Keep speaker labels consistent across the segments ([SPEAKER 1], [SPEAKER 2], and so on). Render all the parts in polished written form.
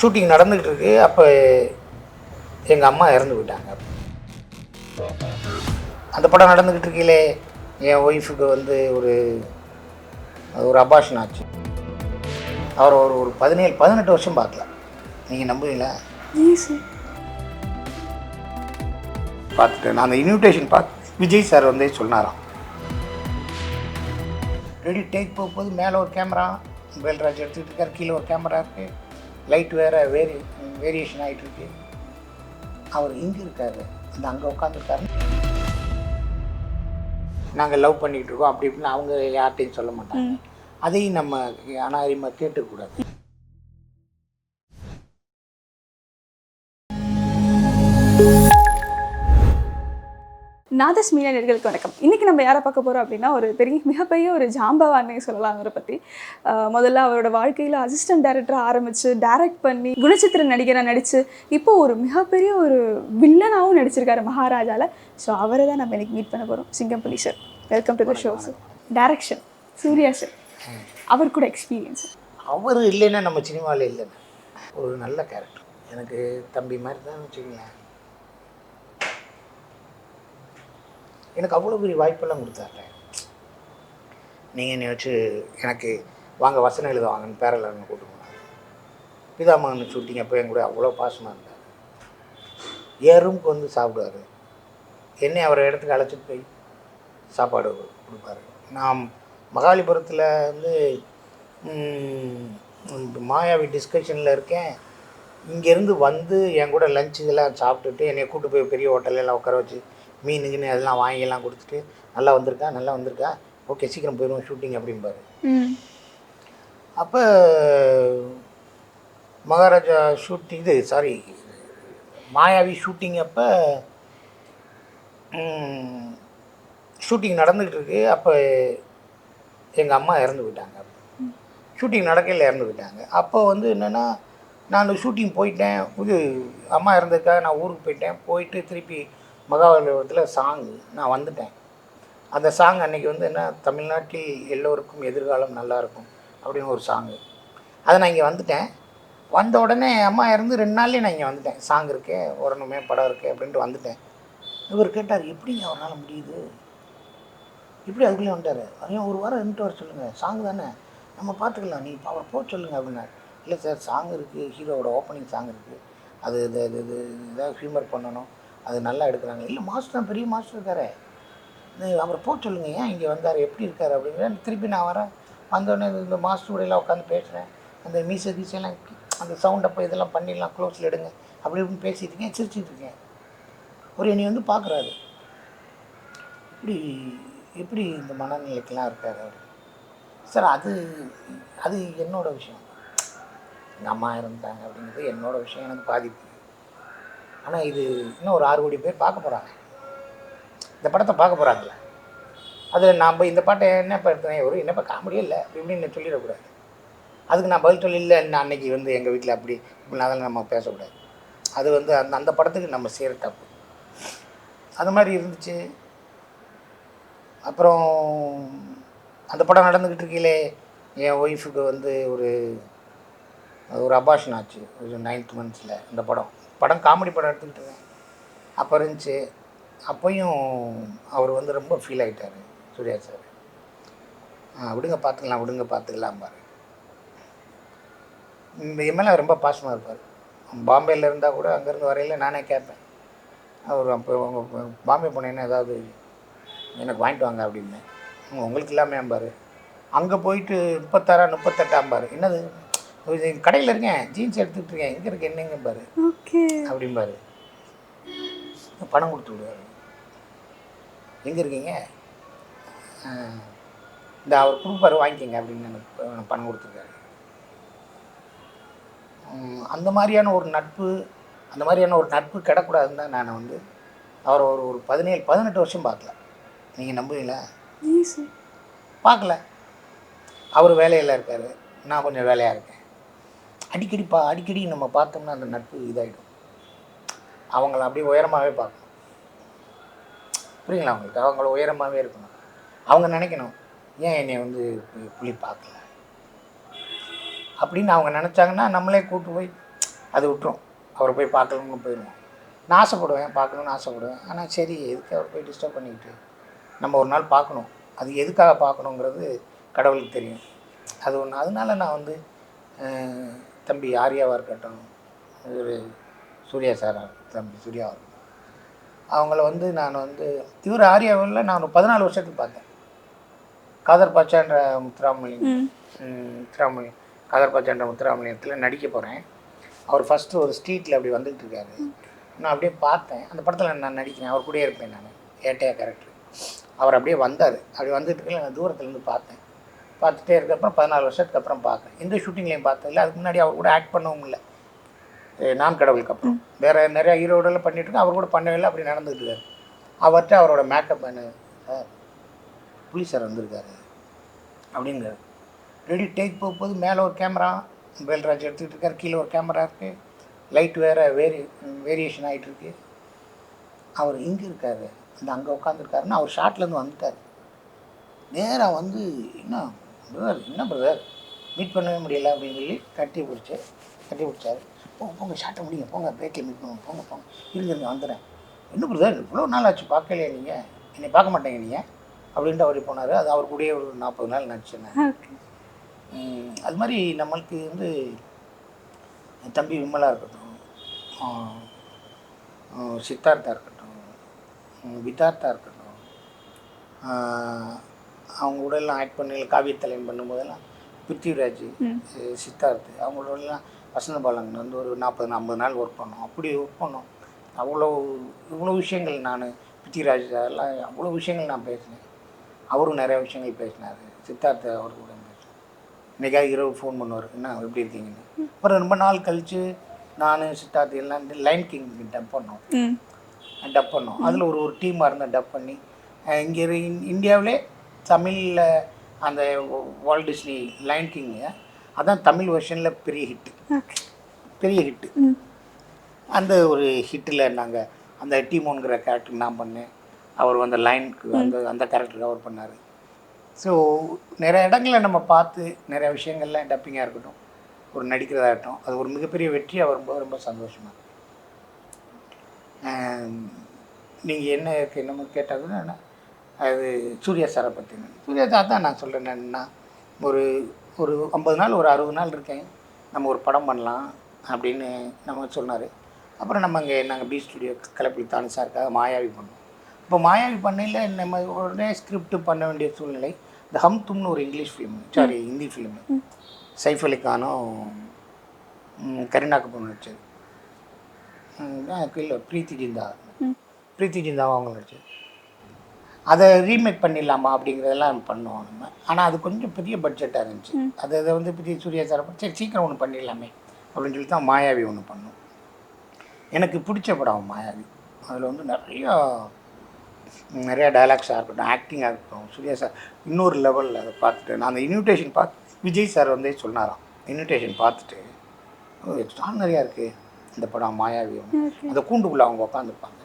[SPEAKER 1] Shooting நடந்துக்கிட்டு இருக்கு. அப்போ எங்கள் அம்மா இறந்து போயிட்டாங்க. அந்த படம் நடந்துக்கிட்டு இருக்கையிலே என் ஒய்ஃபுக்கு வந்து ஒரு ஒரு அபார்ஷன் ஆச்சு. அவர் ஒரு 17-18 வருஷம் பார்க்கல. நீங்கள் நம்புவீங்களா? பார்த்துட்டு நான் அந்த இன்விடேஷன் பார்த்து விஜய் சார் வந்து சொன்னாராம், ரெடி டேக் போகும்போது மேலே ஒரு கேமரா வேல்ராஜ் எடுத்துக்கிட்டு இருக்கார், கீழே ஒரு கேமரா இருக்குது, லைட் வேறு வேரியேஷன் ஆகிட்டுருக்கு. அவர் இங்கே இருக்கார், அந்த அங்கே உட்காந்துருக்காரு. நாங்கள் லவ் பண்ணிகிட்டு இருக்கோம் அப்படி இப்படின்னு அவங்க யார்கிட்டையும் சொல்ல மாட்டாங்க. அதையும் நம்ம அனாரிமாக கேட்டுக்கூடாது.
[SPEAKER 2] நாதஸ் மீடியா நேயர்களுக்கு வணக்கம். இன்றைக்கி நம்ம யாரை பார்க்க போகிறோம் அப்படின்னா, ஒரு மிகப்பெரிய ஒரு ஜாம்பவானே சொல்லலாம் அவரை பற்றி. முதல்ல அவரோட வாழ்க்கையில் அசிஸ்டன்ட் டைரக்டராக ஆரம்பித்து டைரக்ட் பண்ணி குணச்சித்திர நடிகராக நடித்து இப்போது ஒரு மிகப்பெரிய ஒரு வில்லனாகவும் நடிச்சிருக்காரு மகாராஜாவில். ஸோ அவரை தான் நம்ம இன்றைக்கி மீட் பண்ண போகிறோம். Singampuli sir, welcome to the show sir. Direction Suriya sir, அவர் கூட எக்ஸ்பீரியன்ஸ்.
[SPEAKER 1] அவர் இல்லைன்னா நம்ம சினிமாவில் இல்லைன்னு ஒரு நல்ல கேரக்டர். எனக்கு தம்பி மாதிரி தான் வச்சுக்கோங்களேன். எனக்கு அவ்வளோ பெரிய வாய்ப்பெல்லாம் கொடுத்தாரு. நீங்கள் என்னை வச்சு எனக்கு வாங்க வசனம் எழுத வாங்கன்னு பேரலன்னு கூப்பிட்டு போனாங்க. பிதாமகன் ஷூட்டிங் அப்போ என் கூட அவ்வளோ பாசமாக இருந்தார். என் ரூமுக்கு வந்து சாப்பிடுவார். என்னை அவரை இடத்துக்கு அழைச்சிட்டு போய் சாப்பாடு கொடுப்பாரு. நான் மகாபலிபுரத்தில் வந்து மாயாவி டிஸ்கஷனில் இருக்கேன். இங்கேருந்து வந்து என் கூட லஞ்ச் இதெல்லாம் சாப்பிட்டுட்டு என்னை கூப்பிட்டு போய் பெரிய ஹோட்டலெல்லாம் உட்கார வச்சு மீனுக்குன்னு அதெல்லாம் வாங்கியெல்லாம் கொடுத்துட்டு நல்லா வந்திருக்கா, ஓகே சீக்கிரம் போயிடுவோம் ஷூட்டிங் அப்படிம்பாரு. அப்போ மகாராஜா ஷூட்டிங் மாயாவி ஷூட்டிங் அப்போ ஷூட்டிங் நடந்துக்கிட்டு இருக்கு. அப்போ எங்கள் அம்மா இறந்து போயிட்டாங்க. ஷூட்டிங் நடக்கையில் இறந்து போயிட்டாங்க. அப்போ வந்து என்னென்னா, நான் ஷூட்டிங் போயிட்டேன், அம்மா இறந்ததுக்காக நான் ஊருக்கு போயிட்டு திருப்பி மகாபலிபுரத்தில் சாங்கு நான் வந்துட்டேன். அந்த சாங் அன்றைக்கி வந்து என்ன, தமிழ்நாட்டில் எல்லோருக்கும் எதிர்காலம் நல்லாயிருக்கும் அப்படின்னு ஒரு சாங்கு. அதை நான் இங்கே வந்துட்டேன். வந்த உடனே அம்மா இறந்து 2 நாள்லேயே நான் இங்கே வந்துட்டேன். சாங் இருக்கே, வரணுமே, படம் இருக்கே அப்படின்ட்டு வந்துட்டேன். இவர் கேட்டார், எப்படிங்க அவரால் முடியுது, இப்படி அதுக்குள்ளே வந்துட்டார். ஐயோ ஒரு வாரம் இருந்துட்டு வர சொல்லுங்கள், சாங் தானே நம்ம பார்த்துக்கலாம், நீ அவர் போக சொல்லுங்கள் அப்படின்னாரு. இல்லை சார், சாங் இருக்குது, ஹீரோவோட ஓப்பனிங் சாங் இருக்குது, அது இது இதாக ஹியூமர் பண்ணணும், அது நல்லா எடுக்கிறாங்க. இல்லை மாஸ்டர் தான், பெரிய மாஸ்டர் இருக்காரு, அவர் போக சொல்லுங்க, ஏன் இங்கே வந்தார், எப்படி இருக்கார் அப்படிங்கிற. திருப்பி நான் வரேன். வந்தோடனே இந்த மாஸ்டரோடையெல்லாம் உட்காந்து பேசுகிறேன். அந்த மீசெல்லாம் அந்த சவுண்ட் அப்போ இதெல்லாம் பண்ணிடலாம், க்ளோஸில் எடுங்க அப்படி இப்படின்னு பேசிகிட்டு இருக்கேன், சிரிச்சிட்டு இருக்கேன். ஒரு என்னை வந்து பார்க்குறாரு, எப்படி இந்த மனநிலைக்கெல்லாம் இருக்கார் அவர். சார் அது என்னோட விஷயம். எங்கள் அம்மா இருந்தாங்க அப்படிங்கிறது என்னோட விஷயம், எனக்கு பாதிப்பு. ஆனால் இது இன்னும் ஒரு 6 கோடி பேர் பார்க்க போகிறாங்க, இந்த படத்தை பார்க்க போகிறாங்கள. அதில் நாம் இந்த பாட்டை என்னப்பா எடுத்தேன், ஒரு என்னப்பா காமெடியே இல்லை இப்படின்னு சொல்லிடக்கூடாது. அதுக்கு நான் பதில் சொல்லி இல்லை, நான் அன்றைக்கி வந்து எங்கள் வீட்டில் அப்படி இப்படின்னா அதெல்லாம் நம்ம பேசக்கூடாது. அது வந்து அந்த படத்துக்கு நம்ம செய்கிற தப்பு. அது மாதிரி இருந்துச்சு. அப்புறம் அந்த படம் நடந்துக்கிட்டு இருக்கையிலே என் ஒய்ஃபுக்கு வந்து ஒரு அபார்ஷன் ஆச்சு, ஒரு 9th months. இந்த படம் காமெடி படம் எடுத்துக்கிட்டு இருக்கேன். அப்போ இருந்துச்சு. அப்போயும் அவர் வந்து ரொம்ப ஃபீல் ஆகிட்டார் சூர்யா சார். விடுங்க பார்த்துக்கலாம் பாரு. என் மேலே ரொம்ப பாசமாக இருப்பார். பாம்பேயில் இருந்தால் கூட அங்கேருந்து வரையில் நானே கேட்பேன், அவர் அப்போ உங்கள் பாம்பே போனேன்னா ஏதாவது எனக்கு வாங்கிட்டு வாங்க அப்படின்னு. உங்களுக்கு இல்லாமல் ஆம்பார். அங்கே போயிட்டு 36-38 ஆம்பார். என்னது, கடையில் இருக்கேன், ஜீன்ஸ் எடுத்துக்கிட்டு இருக்கேன், எங்கே இருக்கு என்னங்க பாரு அப்படிம்பாரு. பணம் கொடுத்து விடுவார். எங்கே இருக்கீங்க, இந்த அவர் கொடுப்பாரு வாங்கிக்கோங்க அப்படின்னு எனக்கு பணம் கொடுத்துருக்காரு. அந்த மாதிரியான ஒரு நட்பு கிடக்கூடாதுன்னு தான் நான் வந்து அவரை ஒரு 17-18 வருஷம் பார்க்கல. நீங்கள் நம்புவீங்களா? பார்க்கல. அவர் வேலையில் இருக்கார், நான் கொஞ்சம் வேலையாக இருக்கேன். அடிக்கடி நம்ம பார்த்தோம்னா அந்த நட்பு இதாகிடும். அவங்கள அப்படியே உயரமாகவே பார்க்கணும், புரியுங்களா அவங்களுக்கு? அவங்கள உயரமாகவே இருக்கணும். அவங்க நினைக்கணும், ஏன் என்னை வந்து புள்ளி பார்க்கல அப்படின்னு அவங்க நினச்சாங்கன்னா நம்மளே கூட்டு போய் அது விட்டுரும். அவரை போய் பார்க்கணும்னு போயிடுவோம். நான் ஆசைப்படுவேன், பார்க்கணுன்னு ஆசைப்படுவேன். ஆனால் சரி எதுக்கு அவர் போய் டிஸ்டர்ப் பண்ணிக்கிட்டு, நம்ம ஒரு நாள் பார்க்கணும். அது எதுக்காக பார்க்கணுங்கிறது கடவுளுக்கு தெரியும். அது ஒன்று. அதனால நான் வந்து தம்பி ஆர்யாவாக இருக்கட்டும், ஒரு சூர்யா சாரா தம்பி சூர்யாவாக இருக்கட்டும், அவங்கள வந்து நான் வந்து இவர் ஆர்யாவில் நான் ஒரு 14 வருஷத்துக்கு பார்த்தேன். காதர் பாட்சான்ற காதர் பாட்சான்ற முத்துராமலிங்கத்தில் நடிக்க போகிறேன். அவர் ஃபஸ்ட்டு ஒரு ஸ்ட்ரீட்டில் அப்படி வந்துட்டு இருக்காரு. நான் அப்படியே பார்த்தேன். அந்த படத்தில் நான் நடிக்கிறேன், அவர் கூடயே இருப்பேன் நான், ஏட்டையா கேரக்டர். அவர் அப்படியே வந்தார். அப்படி வந்துட்டு இருக்கல, நான் தூரத்துலேருந்து பார்த்தேன். பார்த்துட்டே இருக்கப்பறம் 14 வருஷத்துக்கு அப்புறம் பார்க்குறேன். எந்த ஷூட்டிங்லேயும் பார்த்ததில்ல. அதுக்கு முன்னாடி அவர் கூட ஆக்ட் பண்ணவும் இல்லை. நான் கடவுளுக்கு அப்புறம் வேறு நிறையா ஹீரோடெல்லாம் பண்ணிட்டுருக்கேன், அவர் கூட பண்ணவே இல்லை. அப்படி நடந்துட்டு இருக்காரு. அவர்கிட்ட அவரோட மேக்கப் பண்ணு சார், புலி சார் வந்திருக்காரு அப்படிங்கிறார். ரெடி டேக் போகும்போது மேலே ஒரு கேமரா வேல்ராஜ் எடுத்துக்கிட்டு இருக்கார், கீழே ஒரு கேமரா இருக்குது, லைட் வேறு வேரியேஷன் ஆகிட்டுருக்கு. அவர் இங்கே இருக்கார், இந்த அங்கே உட்காந்துருக்காருன்னு அவர் ஷார்ட்லேருந்து வந்துட்டார். நேராக வந்து என்ன பிரதர் மீட் பண்ணவே முடியலை அப்படின்னு சொல்லி கட்டி பிடிச்சார். போங்க ஷார்ட்டை முடியுங்க, போங்க பிரேக்கில் மீட் பண்ணுவோம், போங்க இருங்க வந்துடுறேன். என்ன பிரதர் இவ்வளோ நாள் ஆச்சு பார்க்கலையே, நீங்கள் என்னை பார்க்க மாட்டேங்க நீங்கள் அப்படின்ட்டு அவர் போனார். அது அவர் கூடயே ஒரு 40 நாள் நடிச்சேன். அது மாதிரி நம்மளுக்கு வந்து தம்பி விமலா இருக்கட்டும், சித்தார்த்தா இருக்கட்டும், விதார்த்தா இருக்கட்டும், அவங்க கூடலாம் ஆக்ட் பண்ணி காவியத்தலைவன் பண்ணும்போதெல்லாம் பிருத்திவிராஜ், சித்தார்த்து அவங்களோடலாம் வசந்த பாலன் வந்து ஒரு 40-50 நாள் ஒர்க் பண்ணோம். அப்படி ஒர்க் பண்ணோம். இவ்வளோ விஷயங்கள் நான் பிருத்திவிராஜ் எல்லாம் அவ்வளோ விஷயங்கள் நான் பேசினேன். அவரும் நிறையா விஷயங்கள் பேசினார். சித்தார்த்து அவர் கூட பேசினேன். இன்றைக்காக இரவு ஃபோன் பண்ணுவார், என்ன எப்படி இருக்கீங்கன்னு. அப்புறம் ரொம்ப நாள் கழித்து நான் சித்தார்த்து எல்லாம் லைன் கிங் டப் பண்ணோம். அதில் ஒரு டீமாக இருந்தால் டப் பண்ணி இங்கே இந்தியாவிலே தமிழில் அந்த வால்ட் டிஸ்னி லைன் கிங்கு அதான் தமிழ் வெர்ஷனில் பெரிய ஹிட்டு. அந்த ஒரு ஹிட்டில் நாங்கள் அந்த டீமோன்கிற கேரக்டர் நான் பண்ணேன். அவர் அந்த லைனுக்கு அந்த கேரக்டர் கவர் பண்ணார். ஸோ நிறைய இடங்களில் நம்ம பார்த்து நிறைய விஷயங்கள்லாம் டப்பிங்காக இருக்கட்டும், ஒரு நடிக்கிறதா இருக்கட்டும், அது ஒரு மிகப்பெரிய வெற்றியாக வரும்போது ரொம்ப சந்தோஷமாக இருக்குது. நீங்கள் என்னமோ கேட்டாங்கன்னா அது சூர்யா சாரை பற்றி. சூர்யா சார் தான் நான் சொல்கிறேன். என்னன்னா ஒரு 50 நாள் ஒரு 60 நாள் இருக்கேன், நம்ம ஒரு படம் பண்ணலாம் அப்படின்னு நம்ம சொன்னார். அப்புறம் நாங்கள் பி ஸ்டுடியோ கிளப்பி தானு சாருக்காக மாயாவி பண்ணோம். இப்போ மாயாவி பண்ணையில் நம்ம உடனே ஸ்கிரிப்ட் பண்ண வேண்டிய சூழ்நிலை. இந்த ஹம் தும்னு ஒரு English film, Hindi film, Saif Ali கானும் கரீனா கபூர் நடிச்சது. இல்லை ப்ரீத்தி ஜிந்தாவும் அவங்க நடிச்சது. அதை ரீமேக் பண்ணிடலாமா அப்படிங்கிறதெல்லாம் பண்ணோம் நம்ம. ஆனால் அது கொஞ்சம் பெரிய பட்ஜெட்டாக இருந்துச்சு. அதை வந்து பெரிய சூர்யா சாரை சரி சீக்கிரம் ஒன்று பண்ணிடலாமே அப்படின்னு சொல்லி தான் மாயாவி ஒன்று பண்ணோம். எனக்கு பிடிச்ச படம் மாயாவி. அதில் வந்து நிறையா டைலாக்ஸாக இருக்கட்டும், ஆக்டிங்காக இருக்கட்டும், சூர்யா சார் இன்னொரு லெவலில் அதை பார்த்துட்டு நான் அந்த இன்விடேஷன் விஜய் சார் வந்து சொன்னாராம். இன்விடேஷன் பார்த்துட்டு எக்ஸ்ட்ரானரியாக இருக்குது இந்த படம் மாயாவி. அந்த கூண்டுக்குள்ளே அவங்க உட்காந்துருப்பாங்க,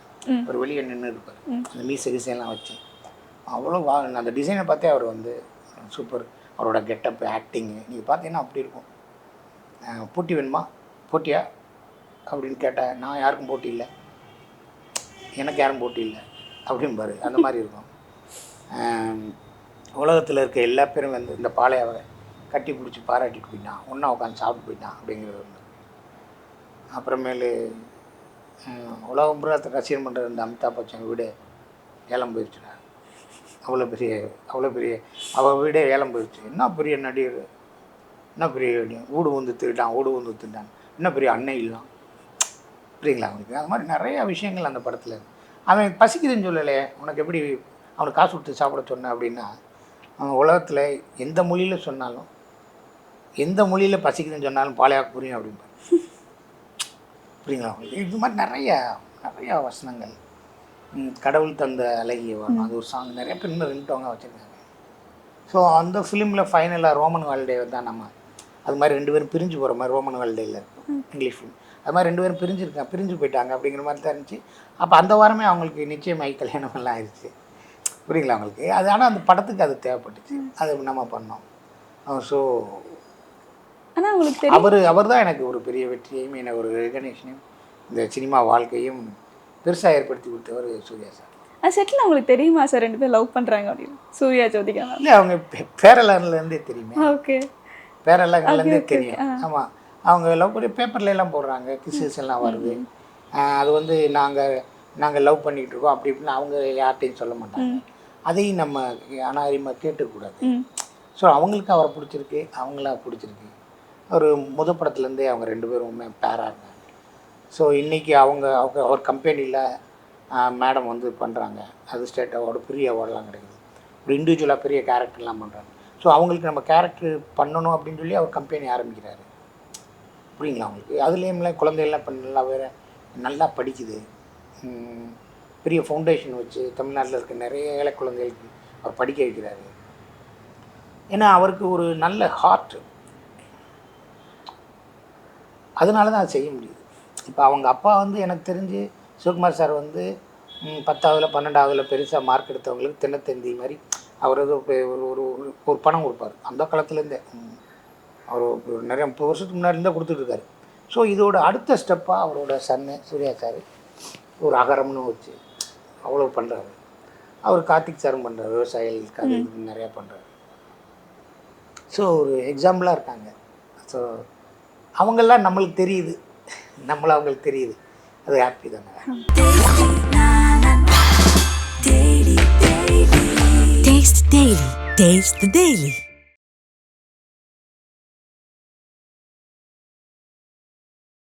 [SPEAKER 1] ஒரு வெளியே நின்று இருப்பார், அந்த மீசைலாம் வச்சு அவ்வளோ அந்த டிசைனை பார்த்தே அவர் வந்து சூப்பர். அவரோட கெட்டப்பு, ஆக்டிங்கு நீங்கள் பார்த்தீங்கன்னா அப்படி இருக்கும். போட்டி வேணுமா, போட்டியா அப்படின்னு கேட்டால் நான் யாருக்கும் போட்டி இல்லை, எனக்கு யாரும் போட்டி இல்லை அப்படின்பாரு. அந்த மாதிரி இருக்கும். உலகத்தில் இருக்க எல்லா பேரும் வந்து இந்த பாளையாவை கட்டி பிடிச்சி பாராட்டிட்டு போயிட்டான், ஒன்றா உட்காந்து சாப்பிட்டு போயிட்டான் அப்படிங்கிறது ஒன்று. அப்புறமேலு உலகம் பூரா ரசிகன் பண்ணுற இந்த அமிதாப் பச்சன் வீடு ஏலம் போயிடுச்சுடா. அவ்வளோ பெரிய அவள் வீடே ஏலம் போயிடுச்சு. என்ன பெரிய நடிகர், என்ன பெரிய ஊடு வந்து திருட்டான், என்ன பெரிய அன்னை இல்லாம் புரியுங்களா அவனுக்கு. அது மாதிரி நிறையா விஷயங்கள் அந்த படத்தில். அவன் பசிக்குதுன்னு சொல்லலையே, உனக்கு எப்படி அவனுக்கு காசு கொடுத்து சாப்பிட சொன்னேன் அப்படின்னா, அவன் உலகத்தில் எந்த மொழியில் சொன்னாலும், எந்த மொழியில் பசிக்குதுன்னு சொன்னாலும் பாளையாக்கு புரியும் அப்படின்பான். புரியுங்களா அவங்களுக்கு. இது மாதிரி நிறையா வசனங்கள். கடவுள் தந்த அழகிய வரும், அது ஒரு சாங் நிறைய பேர் இன்னும் ரிங்டோங்க வச்சுருக்காங்க. ஸோ அந்த ஃபிலிமில் ஃபைனலாக ரோமன் ஹாலிடே தான் நம்ம அது மாதிரி 2 பேரும் பிரிஞ்சு போகிற மாதிரி ரோமன் ஹாலிடேயில் இருக்கும் இங்கிலீஷ் ஃபிலிம். அது மாதிரி 2 பேரும் பிரிஞ்சு போயிட்டாங்க அப்படிங்கிற மாதிரி தான் இருந்துச்சு. அப்போ அந்த வாரமே அவங்களுக்கு நிச்சயமாகி கல்யாணமெல்லாம் ஆயிடுச்சு. புரியுங்களா அவங்களுக்கு. அது ஆனால் அந்த படத்துக்கு அது தேவைப்பட்டுச்சு, அது நம்ம பண்ணோம். ஸோ
[SPEAKER 2] ஆனால் உங்களுக்கு தெரியும்
[SPEAKER 1] அவர் தான் எனக்கு ஒரு பெரிய வெற்றியையும் எனக்கு ஒரு ரெகனேஷனையும் இந்த சினிமா வாழ்க்கையும் பெருசாக ஏற்படுத்தி கொடுத்தவர் சூர்யா சார்.
[SPEAKER 2] செட்டில் உங்களுக்கு தெரியுமா சார் 2 பேர் லவ் பண்ணுறாங்க அப்படின்னு? சூர்யா ஜோதிகா.
[SPEAKER 1] இல்லை, அவங்க பேரலான்லேருந்தே தெரியுமே.
[SPEAKER 2] ஓகே,
[SPEAKER 1] பேரலாங்கலேருந்தே தெரியும். ஆமாம், அவங்க லவ் பண்ணி பேப்பர்ல எல்லாம் போடுறாங்க, கிசஸ் எல்லாம் வருது. அது வந்து நாங்கள் லவ் பண்ணிக்கிட்டு இருக்கோம் அப்படி இப்படின்னு அவங்க யார்கிட்டையும் சொல்ல மாட்டாங்க. அதையும் நம்ம அனாரிமா கேட்டுக்கூடாது. ஸோ அவங்களுக்கு அவரை பிடிச்சிருக்கு, அவங்கள பிடிச்சிருக்கு. ஒரு முத படத்துலேருந்தே அவங்க 2 பேருமே பேராக இருந்தாங்க. ஸோ இன்றைக்கி அவர் கம்பெனியில் மேடம் வந்து பண்ணுறாங்க. அது ஸ்டேட் அவார்டு, பெரிய அவார்டெலாம் கிடைக்குது. ஒரு இண்டிவிஜுவலாக பெரிய கேரக்டர்லாம் பண்ணுறாங்க. ஸோ அவங்களுக்கு நம்ம கேரக்டர் பண்ணணும் அப்படின்னு சொல்லி அவர் கம்பெனி ஆரம்பிக்கிறாரு. புரியுங்களா அவங்களுக்கு? அதுலேயும்லாம் குழந்தைகள்லாம் இப்போ நல்லா படிக்குது. பெரிய ஃபவுண்டேஷன் வச்சு தமிழ்நாட்டில் இருக்க நிறைய ஏழை குழந்தைகளுக்கு அவர் படிக்க வைக்கிறாரு. ஏன்னா அவருக்கு ஒரு நல்ல ஹார்ட், அதனால தான் அதை செய்ய முடியுது. இப்போ அவங்க அப்பா வந்து எனக்கு தெரிஞ்சு சிவகுமார் சார் வந்து 10ஆவதுல 12ஆவதுல பெருசாக மார்க் எடுத்தவங்களுக்கு தினத்தந்தி மாதிரி அவர் ஏதோ ஒரு ஒரு பணம் கொடுப்பார். அந்த காலத்துலேருந்தே அவர் நிறைய 30 வருஷத்துக்கு முன்னாடி கொடுத்துட்ருக்காரு. ஸோ இதோட அடுத்த ஸ்டெப்பாக அவரோட சன்னு சூர்யா சார் ஒரு அகரம்னு வச்சு அவ்வளோ பண்ணுறாரு. அவர் கார்த்திக் சாரும் பண்ணுறாரு, விவசாயிகளுக்கு அது நிறையா பண்ணுறாரு. ஸோ ஒரு எக்ஸாம்பிளாக இருக்காங்க. ஸோ அவங்கெல்லாம் நம்மளுக்கு தெரியுது, அவங்களுக்கு தெரியுது. அது ஹாப்பி தானே.
[SPEAKER 3] Taste the Daily.